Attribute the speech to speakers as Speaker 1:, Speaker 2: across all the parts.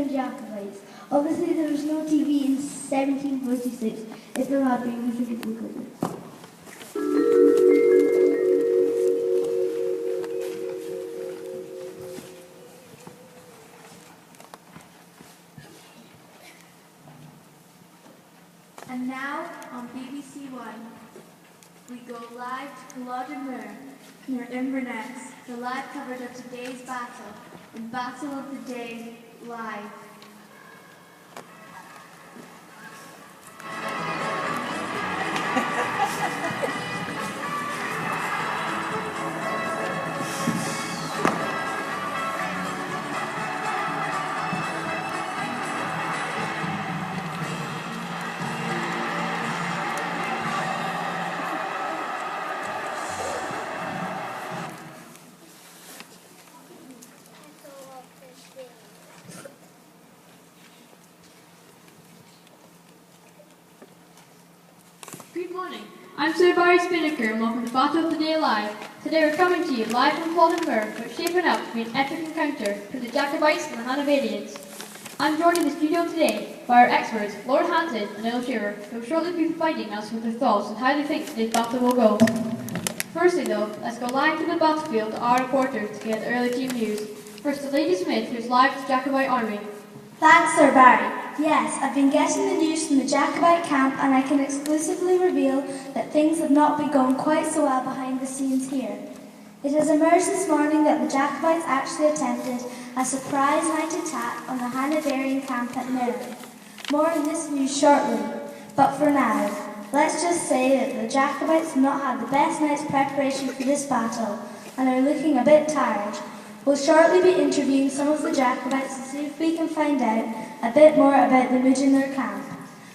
Speaker 1: and Jacobites. Obviously there was no TV in 1746. If there had been, we think it would go.
Speaker 2: And now on BBC One, we go live to Culloden near Inverness, the live coverage of today's battle, in Battle of the Day Live.
Speaker 3: Good morning. I'm Sir Barry Spinnaker and welcome to Battle of the Day Live. Today we're coming to you live from Culloden, which is shaping up to be an epic encounter between the Jacobites and the Hanoverians. I'm joined in the studio today by our experts, Lord Hampton and Earl Shearer, who will shortly be providing us with their thoughts on how they think today's battle will go. Firstly though, let's go live to the battlefield to our reporters to get the early team news. First to Lady Smith, who's live to the Jacobite army.
Speaker 1: Thanks, Sir Barry. Yes, I've been getting the news from the Jacobite camp and I can exclusively reveal that things have not been going quite so well behind the scenes here. It has emerged this morning that the Jacobites actually attempted a surprise night attack on the Hanoverian camp at Merry. More on this news shortly, but for now, let's just say that the Jacobites have not had the best night's preparation for this battle and are looking a bit tired. We'll shortly be interviewing some of the Jacobites to see if we can find out a bit more about the mood in their camp.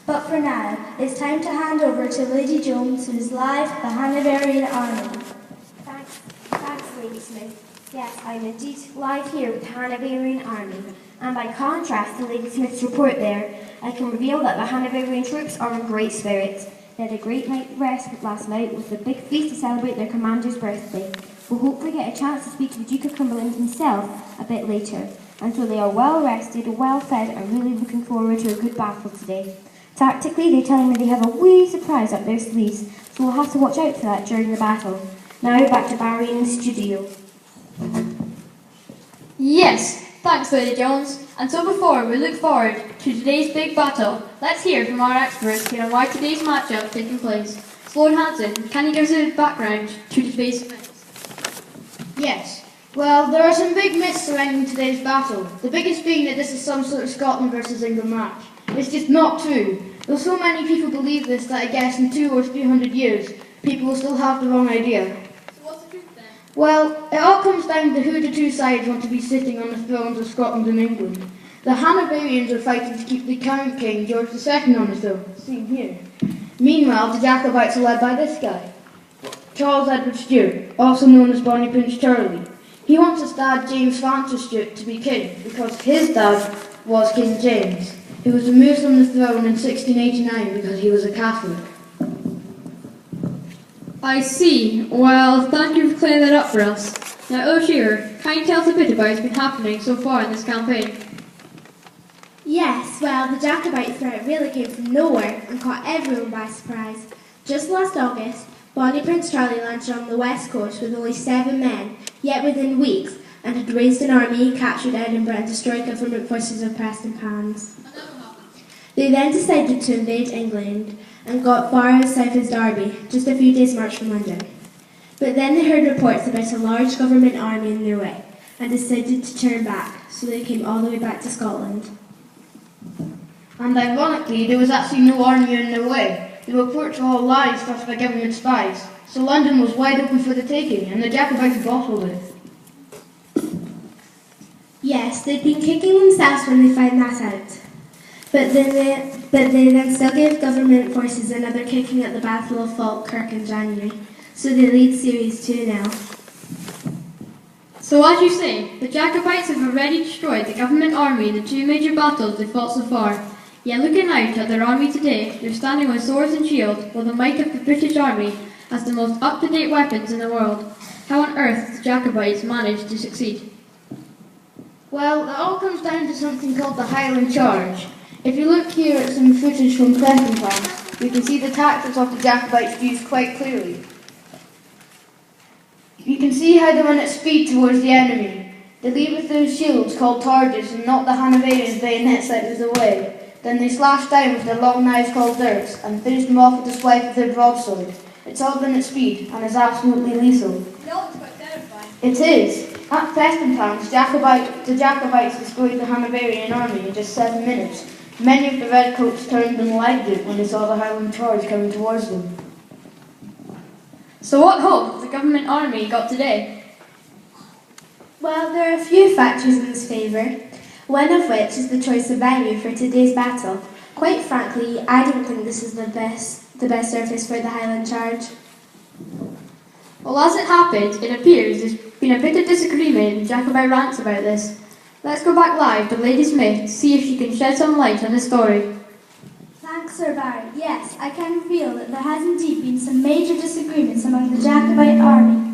Speaker 1: But for now, it's time to hand over to Lady Jones, who is live the Hanoverian army.
Speaker 4: Thanks, Lady Smith. Yes, I'm indeed live here with the Hanoverian army. And by contrast to Lady Smith's report there, I can reveal that the Hanoverian troops are in great spirits. They had a great night's rest last night with a big feast to celebrate their commander's birthday. We'll hopefully get a chance to speak to the Duke of Cumberland himself a bit later. And so they are well rested, well fed, and really looking forward to a good battle today. Tactically, they're telling me they have a wee surprise up their sleeves, so we'll have to watch out for that during the battle. Now back to Barry in the studio.
Speaker 3: Yes, thanks Lady Jones. And so before we look forward to today's big battle, let's hear from our experts here on why today's matchup is taking place. So Lord Hampton, can you give us a background to today's event?
Speaker 5: Yes. Well, there are some big myths surrounding today's battle. The biggest being that this is some sort of Scotland versus England match. It's just not true. Though so many people believe this that I guess in 200 or 300 years, people will still have the wrong idea.
Speaker 3: So what's the truth then?
Speaker 5: Well, it all comes down to who the two sides want to be sitting on the thrones of Scotland and England. The Hanoverians are fighting to keep the current king, George II, on the throne, seen here. Meanwhile, the Jacobites are led by this guy, Charles Edward Stuart, also known as Bonnie Prince Charlie. He wants his dad, James Francis Stuart, to be king, because his dad was King James, who was removed from the throne in 1689 because he was a Catholic.
Speaker 3: I see. Well, thank you for clearing that up for us. Now, Earl Shearer, can you tell us a bit about what's been happening so far in this campaign?
Speaker 6: Yes, well, the Jacobite threat really came from nowhere and caught everyone by surprise. Just last August, Bonnie Prince Charlie landed on the west coast with only 7 men, yet within weeks, and had raised an army, captured Edinburgh and destroyed government forces of Preston Pans. They then decided to invade England and got far as south as Derby, just a few days' march from London. But then they heard reports about a large government army in their way and decided to turn back, so they came all the way back to Scotland.
Speaker 5: And ironically, there was actually no army in their way. The reports were all lies started by government spies. So London was wide open for the taking, and the Jacobites bottled it.
Speaker 6: Yes, they'd been kicking themselves when they found that out. But they then still gave government forces another kicking at the Battle of Falkirk in January. So they lead series 2-0.
Speaker 3: So as you say, the Jacobites have already destroyed the government army in the 2 major battles they fought so far. Yet looking out at their army today, they're standing with swords and shields, while the might of the British army has the most up-to-date weapons in the world. How on earth did the Jacobites manage to succeed?
Speaker 5: Well, it all comes down to something called the Highland Charge. If you look here at some footage from Cleffintown, we can see the tactics of the Jacobites used quite clearly. You can see how they went at speed towards the enemy. They lead with those shields called targes and knock the Hanoverians' bayonets out of the way. Then they slash down with their long knives called dirks and finish them off with the swipe of their broadsword. It's all done at speed and is absolutely lethal.
Speaker 3: No, it's quite terrifying.
Speaker 5: It is. At Cleffintown, the Jacobites destroyed the Hanoverian army in just 7 minutes. Many of the redcoats turned and lagged it when they saw the Highland Charge coming towards them.
Speaker 3: So what hope has the government army got today?
Speaker 6: Well, there are a few factors in this favour, one of which is the choice of venue for today's battle. Quite frankly, I don't think this is the best surface for the Highland Charge.
Speaker 3: Well, as it happened, it appears there's been a bit of disagreement in the Jacobite ranks about this. Let's go back live to Lady Smith to see if she can shed some light on the story.
Speaker 1: Thanks, Sir Barry. Yes, I can reveal that there has indeed been some major disagreements among the Jacobite army.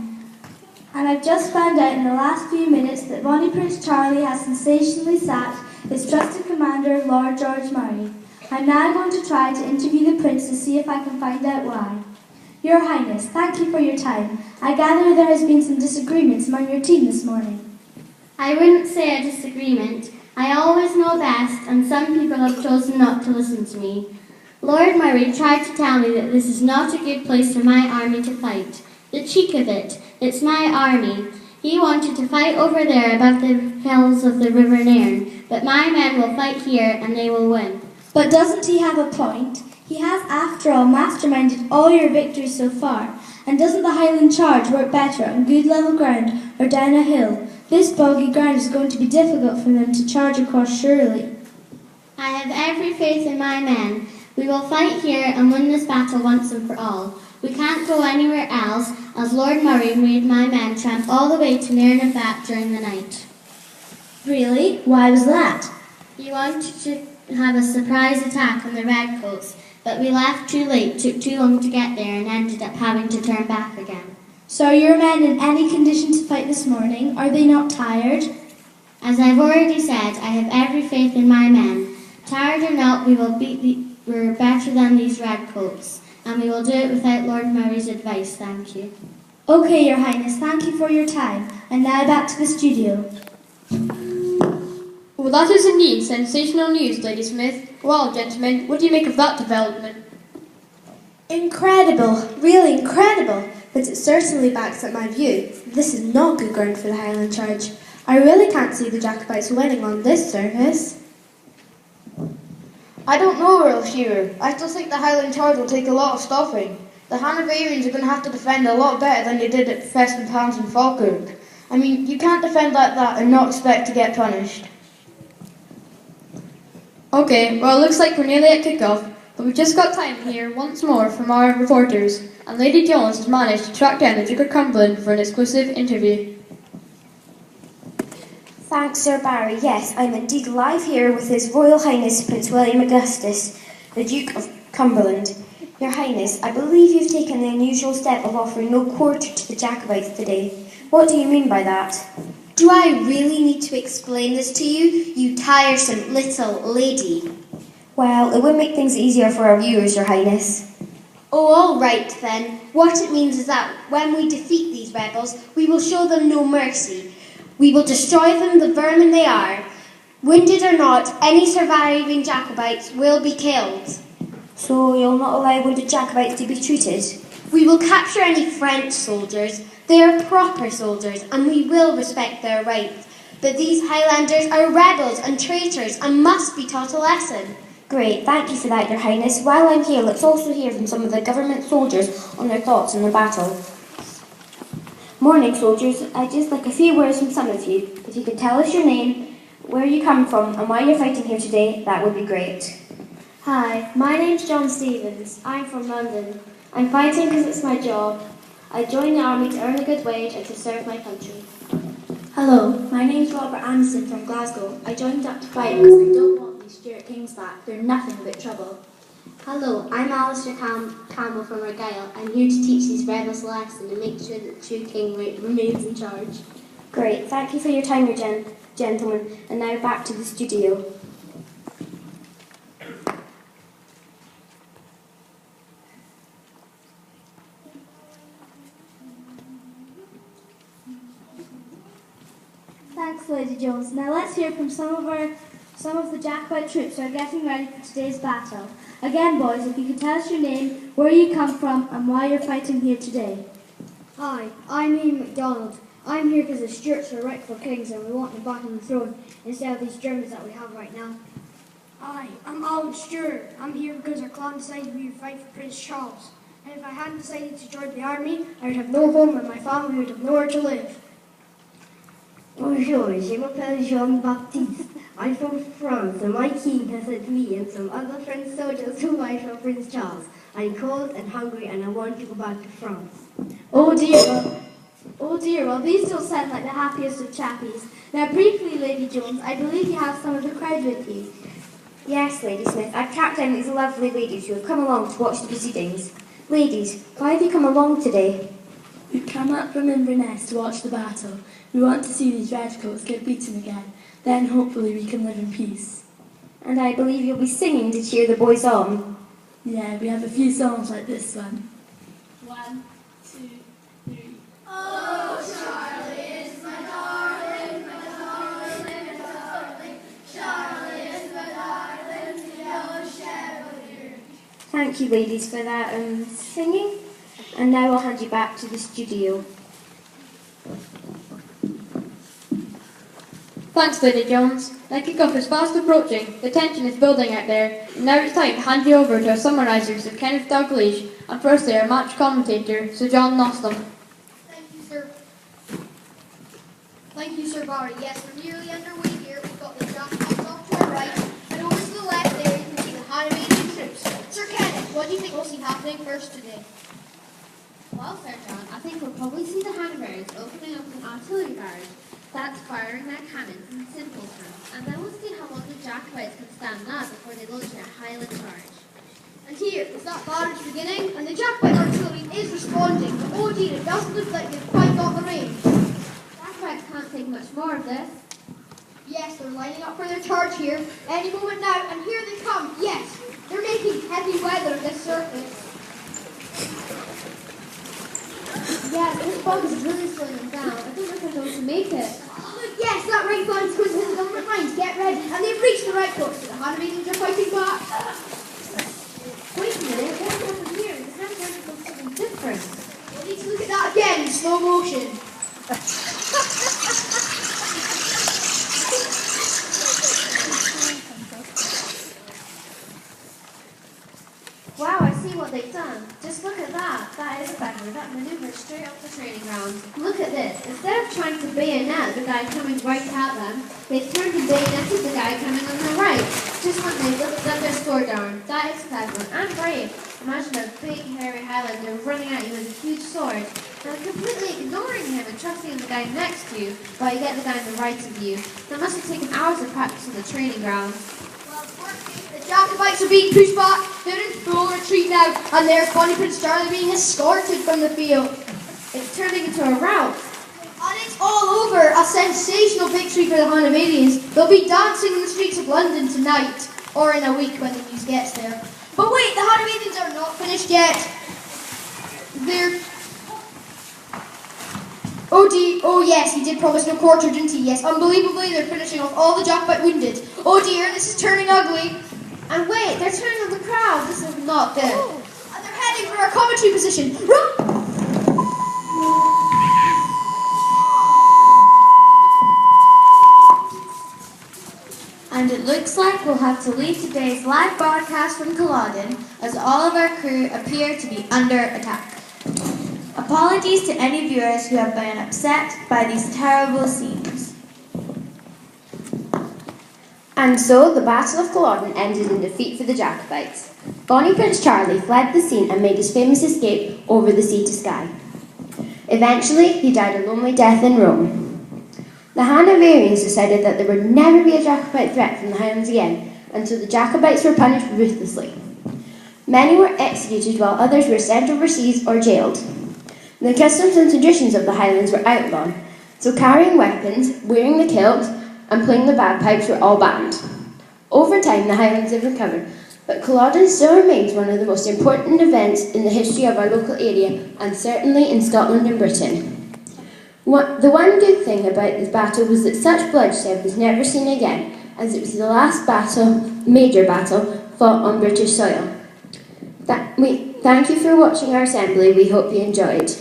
Speaker 1: And I've just found out in the last few minutes that Bonnie Prince Charlie has sensationally sacked his trusted commander, Lord George Murray. I'm now going to try to interview the Prince to see if I can find out why. Your Highness, thank you for your time. I gather there has been some disagreements among your team this morning.
Speaker 7: I wouldn't say a disagreement. I always know best, and some people have chosen not to listen to me. Lord Murray tried to tell me that this is not a good place for my army to fight. The cheek of it, it's my army. He wanted to fight over there above the hills of the River Nairn, but my men will fight here and they will win.
Speaker 1: But doesn't he have a point? He has, after all, masterminded all your victories so far. And doesn't the Highland Charge work better on good level ground or down a hill? This boggy ground is going to be difficult for them to charge across, surely.
Speaker 7: I have every faith in my men. We will fight here and win this battle once and for all. We can't go anywhere else, as Lord Murray made my men tramp all the way to Nairn of that during the night.
Speaker 1: Really? Why was that?
Speaker 7: He wanted to have a surprise attack on the Redcoats, but we left too late, took too long to get there, and ended up having to turn back again.
Speaker 1: So are your men in any condition to fight this morning? Are they not tired?
Speaker 7: As I've already said, I have every faith in my men. Tired or not, we're better than these Redcoats, and we will do it without Lord Murray's advice, thank you.
Speaker 1: Okay, Your Highness, thank you for your time. And now back to the studio.
Speaker 3: Well, that is indeed sensational news, Lady Smith. Well, gentlemen, what do you make of that development?
Speaker 6: Incredible, really incredible, but it certainly backs up my view. This is not good ground for the Highland Charge. I really can't see the Jacobites winning on this surface.
Speaker 5: I don't know, Earl Shearer. I still think the Highland Charge will take a lot of stopping. The Hanoverians are going to have to defend a lot better than they did at Fessenpans and Falkirk. I mean, you can't defend like that and not expect to get punished.
Speaker 3: Okay, well, it looks like we're nearly at kick-off, but we've just got time here once more from our reporters, and Lady Jones has managed to track down the Duke of Cumberland for an exclusive interview.
Speaker 4: Thanks, Sir Barry. Yes, I'm indeed live here with His Royal Highness Prince William Augustus, the Duke of Cumberland. Your Highness, I believe you've taken the unusual step of offering no quarter to the Jacobites today. What do you mean by that?
Speaker 6: Do I really need to explain this to you, you tiresome little lady?
Speaker 4: Well, it would make things easier for our viewers, Your Highness.
Speaker 6: Oh, all right then. What it means is that when we defeat these rebels, we will show them no mercy. We will destroy them, the vermin they are. Wounded or not, any surviving Jacobites will be killed.
Speaker 4: So you'll not allow wounded Jacobites to be treated?
Speaker 6: We will capture any French soldiers. They are proper soldiers, and we will respect their rights. But these Highlanders are rebels and traitors and must be taught a lesson.
Speaker 4: Great, thank you for that, Your Highness. While I'm here, let's also hear from some of the government soldiers on their thoughts on the battle. Morning, soldiers. I'd just like a few words from some of you. If you could tell us your name, where you come from, and why you're fighting here today, that would be great.
Speaker 8: Hi, my name's John Stevens. I'm from London. I'm fighting because it's my job. I joined the army to earn a good wage and to serve my country.
Speaker 9: Hello, my name's Robert Anderson from Glasgow. I joined up to fight because I don't want these Stuart Kings back. They're nothing but trouble.
Speaker 8: Hello, I'm Alistair Campbell from Argyll. I'm here to teach these rebels a lesson and make sure that the true king remains in charge.
Speaker 4: Great, thank you for your time, Your gentlemen, and now back to the studio.
Speaker 1: Thanks, Lady Jones. Now let's hear from some of the Jacobite troops who are getting ready for today's battle. Again, boys, if you could tell us your name, where you come from, and why you're fighting here today.
Speaker 10: Hi, I'm Ian MacDonald. I'm here because the Stuarts are rightful kings and we want to battle the throne instead of these Germans that we have right now.
Speaker 11: Hi, I'm Alan Stewart. I'm here because our clan decided we would fight for Prince Charles. And if I hadn't decided to join the army, I would have no home and my family would have nowhere to live.
Speaker 12: Bonjour, je m'appelle Jean-Baptiste. I'm from France and my king has sent me and some other French soldiers to fight for Prince Charles. I'm cold and hungry and I want to go back to France.
Speaker 1: Oh dear, well these don't sound like the happiest of chappies. Now briefly, Lady Jones, I believe you have some of the crowd with you.
Speaker 4: Yes, Lady Smith, I've tracked down these lovely ladies who have come along to watch the proceedings. Ladies, why have you come along today?
Speaker 13: We've come up from Inverness to watch the battle. We want to see these redcoats get beaten again. Then hopefully we can live in peace.
Speaker 4: And I believe you'll be singing to cheer the boys on.
Speaker 13: Yeah, we have a few songs like this one.
Speaker 2: 1, 2, 3. Oh, Charlie is my darling, my darling, my darling. Charlie is my darling, the yellow chevalier.
Speaker 4: Thank you, ladies, for that singing. And now I'll hand you back to the studio.
Speaker 3: Thanks, Lady Jones. The kick-off is fast approaching. The tension is building out there. And now it's time to hand you over to our summarisers, Sir Kenneth Dalgleish, and firstly our match commentator, Sir John Nostam.
Speaker 14: Thank you, sir. Thank you, Sir Barry. Yes, we're nearly underway here. We've got the Jacobites off to our right, and over to the left there you can see the Hanoverian troops. Sir Kenneth, what do you think we'll see happening first today?
Speaker 7: Well, Sir John, I think we'll probably see the Hanoverians opening up an artillery barrage. That's firing their cannons in simple terms, and then we'll see how long the Jacobites can stand that before they launch their Highland charge.
Speaker 14: And here is that barrage beginning, and the Jacobite artillery is responding, but oh dear, it doesn't look like they've quite got the range.
Speaker 7: Jacobites can't take much more of this.
Speaker 14: Yes, they're lining up for their charge here. Any moment now, and here they come. Yes, they're making heavy weather this surface.
Speaker 7: Yeah, this fog is really slowing them down. I don't know if they're going to make it.
Speaker 14: Yes, that right flank is going to hit the government lines. Get ready. And they've reached the right coast. The Hanoverians are fighting back.
Speaker 7: Wait a minute, what's happened here? The Hanoverians look something different.
Speaker 14: We'll need to look at that again in slow motion.
Speaker 7: Wow, I see what they've done. Just look at that. That is clever. That manoeuvre straight off the training ground. Look at this. Instead of trying to bayonet the guy coming right at them, they've turned and bayoneted the guy coming on their right. Just when they looked at their sword arm. That is clever and brave. Imagine a big, hairy Highlander running at you with a huge sword, and completely ignoring him and trusting in the guy next to you while you get the guy on the right of you. That must have taken hours of practice on the training ground.
Speaker 14: The Jacobites are being pushed back. They're in full retreat now, and there's Bonnie Prince Charlie being escorted from the field.
Speaker 7: It's turning into a rout.
Speaker 14: And it's all over. A sensational victory for the Hanoverians. They'll be dancing in the streets of London tonight, or in a week when the news gets there. But wait, the Hanoverians are not finished yet. They're... Oh yes, he did promise no quarter, didn't he? Yes, unbelievably, they're finishing off all the Jacobite wounded. Oh dear, this is turning ugly.
Speaker 7: And wait, they're turning on the crowd. This is not good.
Speaker 14: And they're heading for our commentary position. Run!
Speaker 15: And it looks like we'll have to leave today's live broadcast from Culloden as all of our crew appear to be under attack. Apologies to any viewers who have been upset by these terrible scenes.
Speaker 4: And so the Battle of Culloden ended in defeat for the Jacobites. Bonnie Prince Charlie fled the scene and made his famous escape over the sea to Skye. Eventually, he died a lonely death in Rome. The Hanoverians decided that there would never be a Jacobite threat from the Highlands again, and so the Jacobites were punished ruthlessly. Many were executed while others were sent overseas or jailed. The customs and traditions of the Highlands were outlawed, so carrying weapons, wearing the kilt,
Speaker 16: and playing the bagpipes were all banned. Over time, the Highlands have recovered, but Culloden still remains one of the most important events in the history of our local area, and certainly in Scotland and Britain. The one good thing about this battle was that such bloodshed was never seen again, as it was the last major battle fought on British soil. Thank you for watching our assembly. We hope you enjoyed.